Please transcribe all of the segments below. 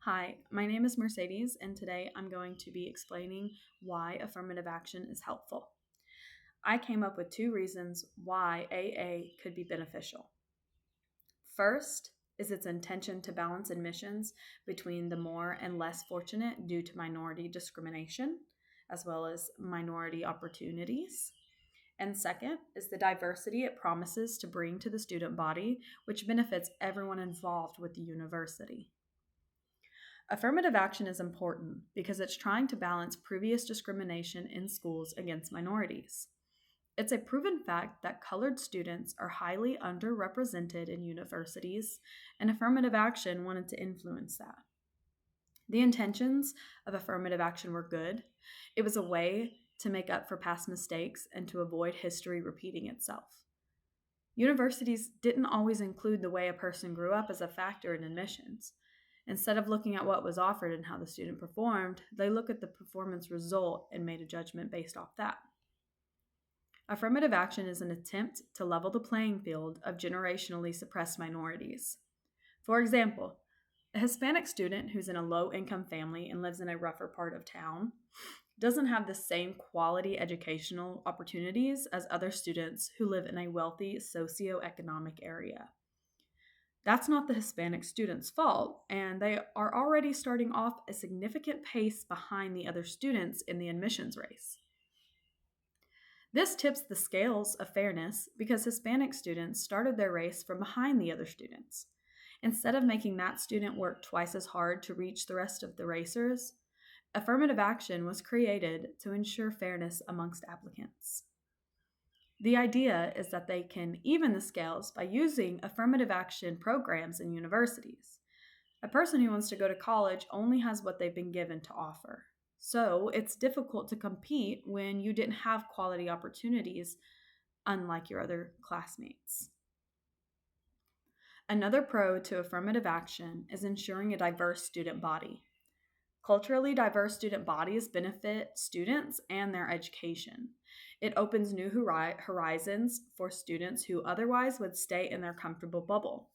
Hi, my name is Mercedes, and today I'm going to be explaining why affirmative action is helpful. I came up with 2 reasons why AA could be beneficial. First is its intention to balance admissions between the more and less fortunate due to minority discrimination, as well as minority opportunities. And second is the diversity it promises to bring to the student body, which benefits everyone involved with the university. Affirmative action is important because it's trying to balance previous discrimination in schools against minorities. It's a proven fact that colored students are highly underrepresented in universities, and affirmative action wanted to influence that. The intentions of affirmative action were good. It was a way to make up for past mistakes and to avoid history repeating itself. Universities didn't always include the way a person grew up as a factor in admissions. Instead of looking at what was offered and how the student performed, they look at the performance result and made a judgment based off that. Affirmative action is an attempt to level the playing field of generationally suppressed minorities. For example, a Hispanic student who's in a low-income family and lives in a rougher part of town doesn't have the same quality educational opportunities as other students who live in a wealthy socioeconomic area. That's not the Hispanic students' fault, and they are already starting off a significant pace behind the other students in the admissions race. This tips the scales of fairness because Hispanic students started their race from behind the other students. Instead of making that student work twice as hard to reach the rest of the racers, affirmative action was created to ensure fairness amongst applicants. The idea is that they can even the scales by using affirmative action programs in universities. A person who wants to go to college only has what they've been given to offer. So it's difficult to compete when you didn't have quality opportunities, unlike your other classmates. Another pro to affirmative action is ensuring a diverse student body. Culturally diverse student bodies benefit students and their education. It opens new horizons for students who otherwise would stay in their comfortable bubble.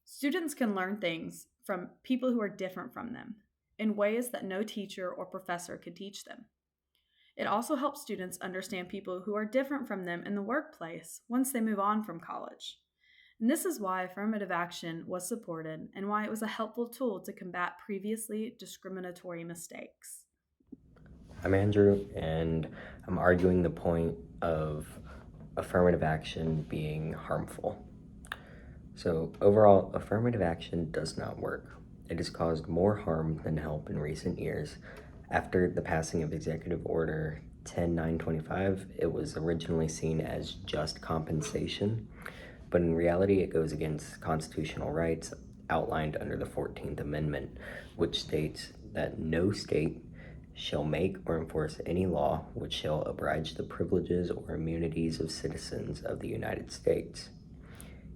Students can learn things from people who are different from them in ways that no teacher or professor could teach them. It also helps students understand people who are different from them in the workplace once they move on from college. And this is why affirmative action was supported and why it was a helpful tool to combat previously discriminatory mistakes. I'm Andrew, and I'm arguing the point of affirmative action being harmful. So, overall, affirmative action does not work. It has caused more harm than help in recent years. After the passing of Executive Order 10925, it was originally seen as just compensation, but in reality, it goes against constitutional rights outlined under the 14th Amendment, which states that no state shall make or enforce any law which shall abridge the privileges or immunities of citizens of the United States.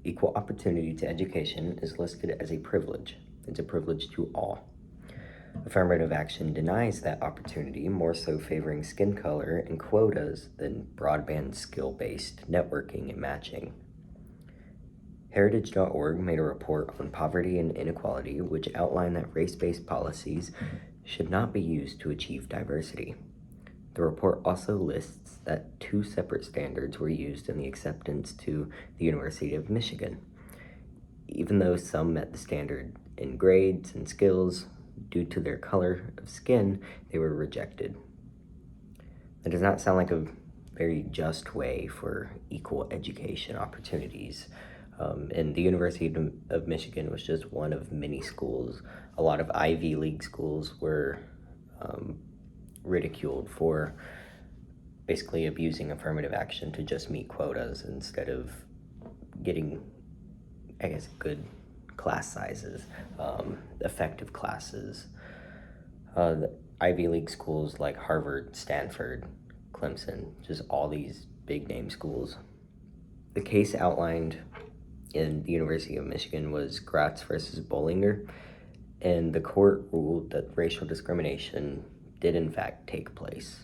Equal opportunity to education is listed as a privilege. It's a privilege to all. Affirmative action denies that opportunity, more so favoring skin color and quotas than broadband skill-based networking and matching. Heritage.org made a report on poverty and inequality which outlined that race-based policies should not be used to achieve diversity. The report also lists that 2 separate standards were used in the acceptance to the University of Michigan. Even though some met the standard in grades and skills, due to their color of skin, they were rejected. That does not sound like a very just way for equal education opportunities. And the University of Michigan was just one of many schools. A lot of Ivy League schools were ridiculed for basically abusing affirmative action to just meet quotas instead of getting, I guess, good class sizes, effective classes. The Ivy League schools like Harvard, Stanford, Clemson, just all these big name schools. The case outlined in the University of Michigan was Gratz versus Bollinger, and the court ruled that racial discrimination did in fact take place.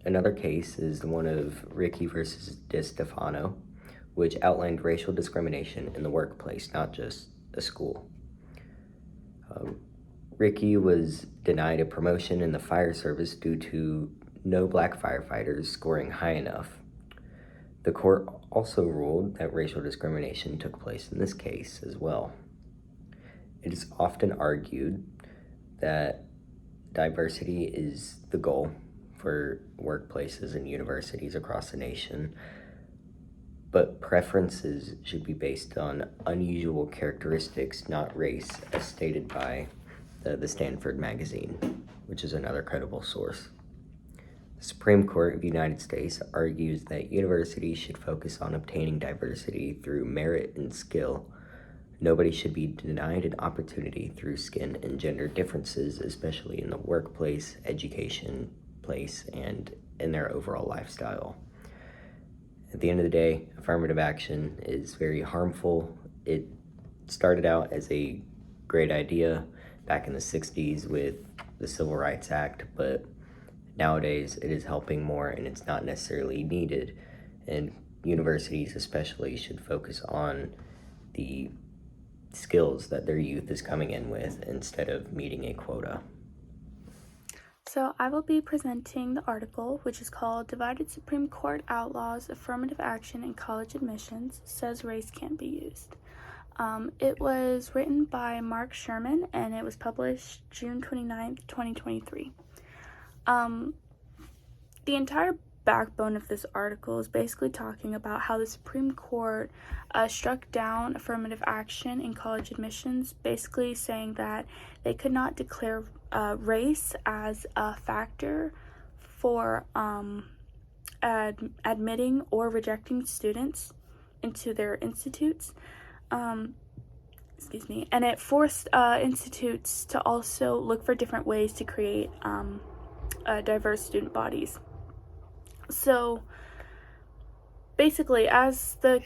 Another case is the one of Ricky versus DiStefano, which outlined racial discrimination in the workplace, not just a school. Ricky was denied a promotion in the fire service due to no black firefighters scoring high enough. The court also ruled that racial discrimination took place in this case as well. It is often argued that diversity is the goal for workplaces and universities across the nation, but preferences should be based on unusual characteristics, not race, as stated by the Stanford magazine, which is another credible source. The Supreme Court of the United States argues that universities should focus on obtaining diversity through merit and skill. Nobody should be denied an opportunity through skin and gender differences, especially in the workplace, education place, and in their overall lifestyle. At the end of the day, affirmative action is very harmful. It started out as a great idea back in the 60s with the Civil Rights Act, but nowadays it is helping more and it's not necessarily needed. And universities especially should focus on the skills that their youth is coming in with instead of meeting a quota. So I will be presenting the article, which is called Divided Supreme Court Outlaws Affirmative Action in College Admissions, Says Race Can't Be Used. It was written by Mark Sherman, and it was published June 29th, 2023. The entire backbone of this article is basically talking about how the Supreme Court struck down affirmative action in college admissions, basically saying that they could not declare race as a factor for admitting or rejecting students into their institutes. And it forced institutes to also look for different ways to create diverse student bodies. So basically, as the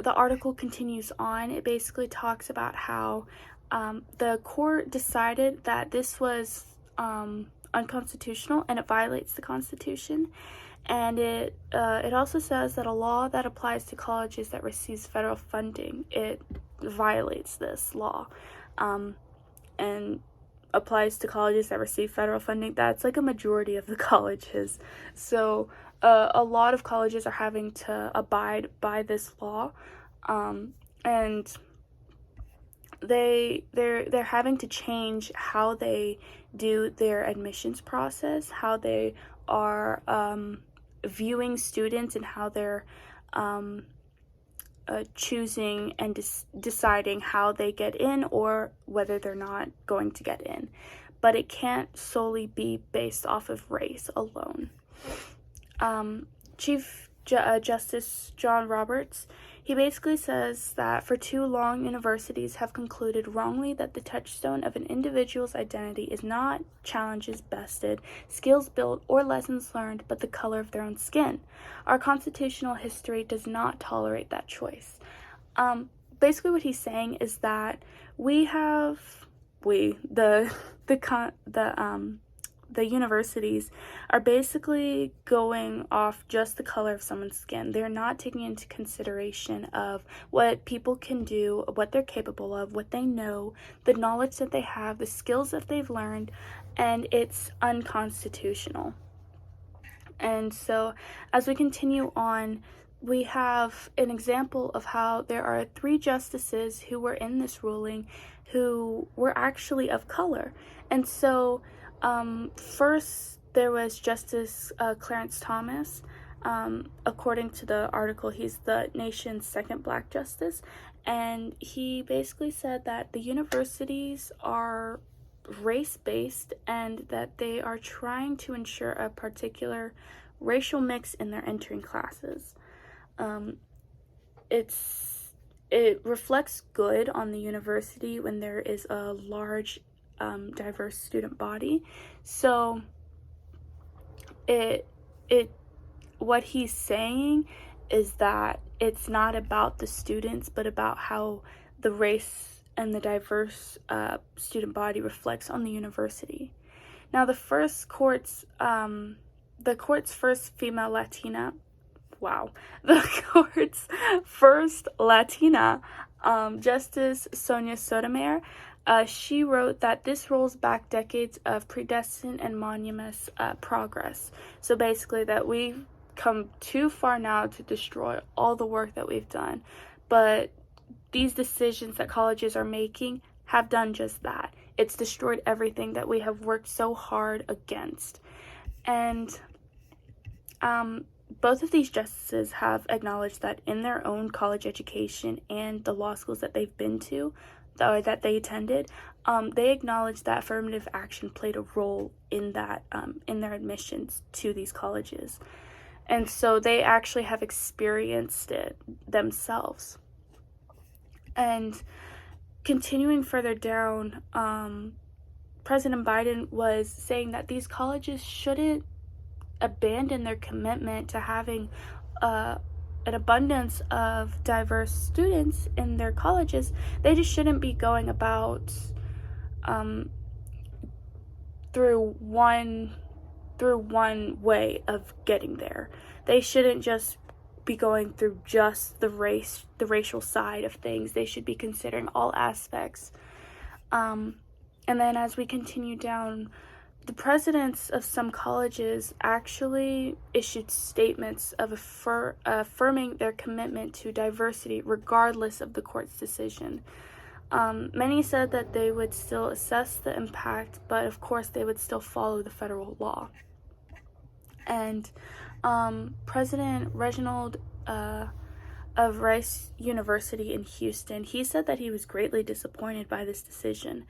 article continues on, it basically talks about how the court decided that this was unconstitutional and it violates the Constitution. And it also says that a law that applies to colleges that receives federal funding, it violates this law, and applies to colleges that receive federal funding. That's like a majority of the colleges. So a lot of colleges are having to abide by this law, and they're having to change how they do their admissions process, how they are viewing students, and how they're choosing and deciding how they get in or whether they're not going to get in. But it can't solely be based off of race alone. Chief Justice John Roberts, he basically says that for too long, universities have concluded wrongly that the touchstone of an individual's identity is not challenges bested, skills built, or lessons learned, but the color of their own skin. Our constitutional history does not tolerate that choice. Basically what he's saying is that the universities are basically going off just the color of someone's skin. They're not taking into consideration of what people can do, what they're capable of, what they know, the knowledge that they have, the skills that they've learned, and it's unconstitutional. And so as we continue on, we have an example of how there are 3 justices who were in this ruling who were actually of color. And so first, there was Justice Clarence Thomas. According to the article, he's the nation's second black justice. And he basically said that the universities are race-based and that they are trying to ensure a particular racial mix in their entering classes. It reflects good on the university when there is a large diverse student body. So what he's saying is that it's not about the students, but about how the race and the diverse student body reflects on the university. Now, the court's first female Latina, the court's first Latina, Justice Sonia Sotomayor, She wrote that this rolls back decades of predestined and monumentous progress. So basically that we've come too far now to destroy all the work that we've done. But these decisions that colleges are making have done just that. It's destroyed everything that we have worked so hard against. And both of these justices have acknowledged that in their own college education and the law schools that they've been to, or that they attended, they acknowledged that affirmative action played a role in that, in their admissions to these colleges. And so they actually have experienced it themselves. And continuing further down, President Biden was saying that these colleges shouldn't abandon their commitment to having an abundance of diverse students in their colleges. They just shouldn't be going about through one way of getting there. They shouldn't just be going through just the racial side of things. They should be considering all aspects. And then as we continue down, the presidents of some colleges actually issued statements of affirming their commitment to diversity regardless of the court's decision. Many said that they would still assess the impact, but of course they would still follow the federal law. And President Reginald of Rice University in Houston, he said that he was greatly disappointed by this decision,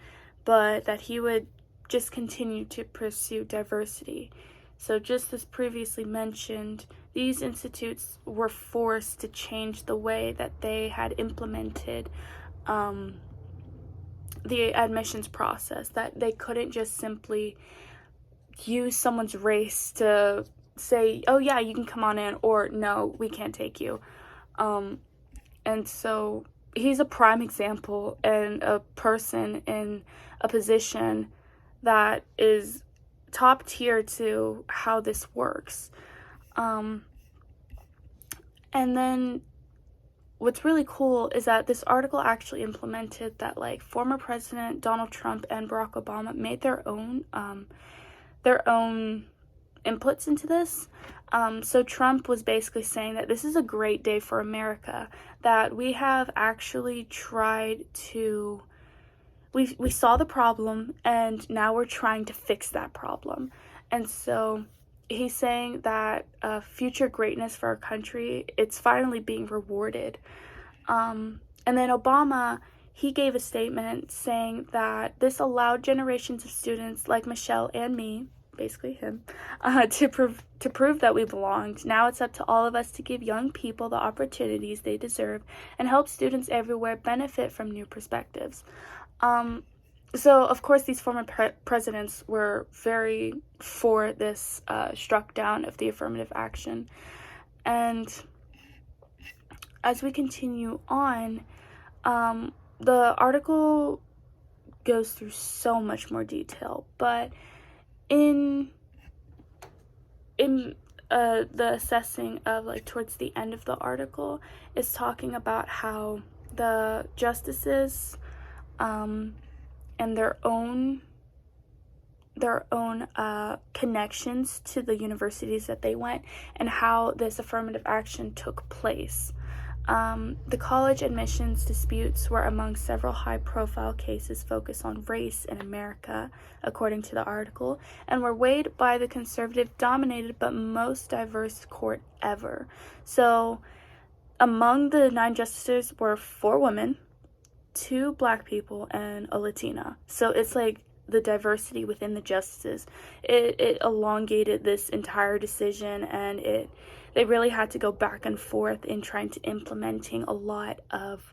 but that he would just continue to pursue diversity. So just as previously mentioned, these institutes were forced to change the way that they had implemented the admissions process, that they couldn't just simply use someone's race to say, oh yeah, you can come on in, or no, we can't take you. And so he's a prime example and a person in a position that is top tier to how this works. And then what's really cool is that this article actually implemented that, like, former President Donald Trump and Barack Obama made their own inputs into this. So Trump was basically saying that this is a great day for America, that we have actually tried to, we saw the problem and now we're trying to fix that problem. And so he's saying that future greatness for our country, it's finally being rewarded. And then Obama, he gave a statement saying that this allowed generations of students like Michelle and me, basically him, to prove that we belonged. Now it's up to all of us to give young people the opportunities they deserve and help students everywhere benefit from new perspectives. So, of course, these former presidents were very for this struck down of the affirmative action. And as we continue on, the article goes through so much more detail, but in the assessing of, like, towards the end of the article is talking about how the justices and their own connections to the universities that they went and how this affirmative action took place. The college admissions disputes were among several high-profile cases focused on race in America, according to the article, and were weighed by the conservative-dominated but most diverse court ever. So, among the 9 justices were 4 women, 2 black people, and a Latina. So it's like the diversity within the justices. It elongated this entire decision, and they really had to go back and forth in trying to implementing a lot of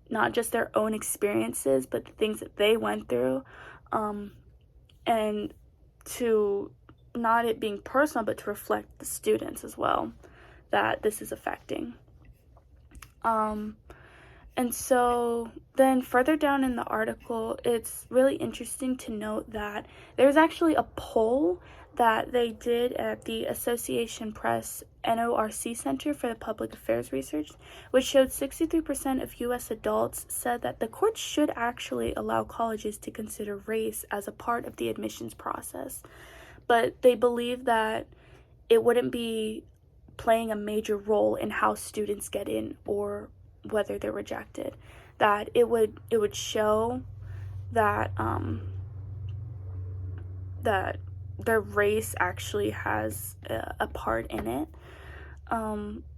not just their own experiences, but the things that they went through, and to not it being personal, but to reflect the students as well that this is affecting. And so then further down in the article, it's really interesting to note that there's actually a poll that they did at the Association Press NORC Center for the Public Affairs Research, which showed 63% of U.S. adults said that the courts should actually allow colleges to consider race as a part of the admissions process. But they believe that it wouldn't be playing a major role in how students get in or whether they're rejected. That it would show that that their race actually has a part in it.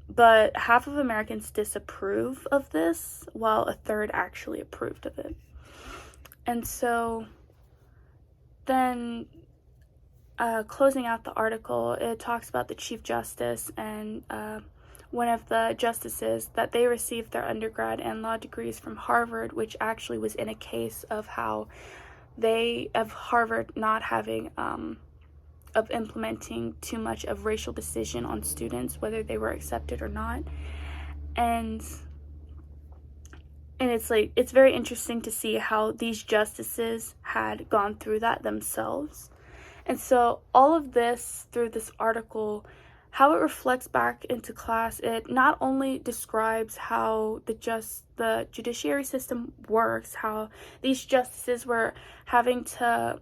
But half of Americans disapprove of this, while a third actually approved of it. And so then closing out the article, it talks about the Chief Justice and one of the justices that they received their undergrad and law degrees from Harvard, which actually was in a case of how of Harvard not having of implementing too much of racial decision on students, whether they were accepted or not. And it's very interesting to see how these justices had gone through that themselves. And so all of this, through this article, how it reflects back into class, it not only describes how the judiciary system works, how these justices were having to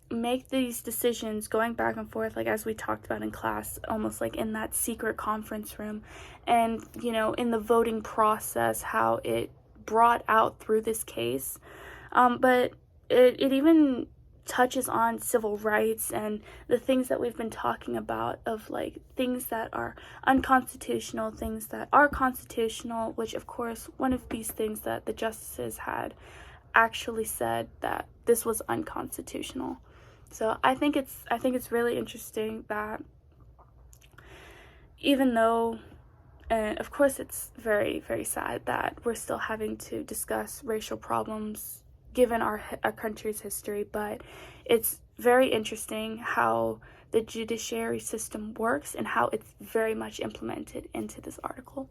make these decisions going back and forth, like as we talked about in class, almost like in that secret conference room, and in the voting process, how it brought out through this case, but it even touches on civil rights and the things that we've been talking about, of like things that are unconstitutional, things that are constitutional, which of course one of these things that the justices had actually said that this was unconstitutional. So I think it's really interesting that even though, and of course it's very, very sad that we're still having to discuss racial problems given our country's history, but it's very interesting how the judiciary system works and how it's very much implemented into this article.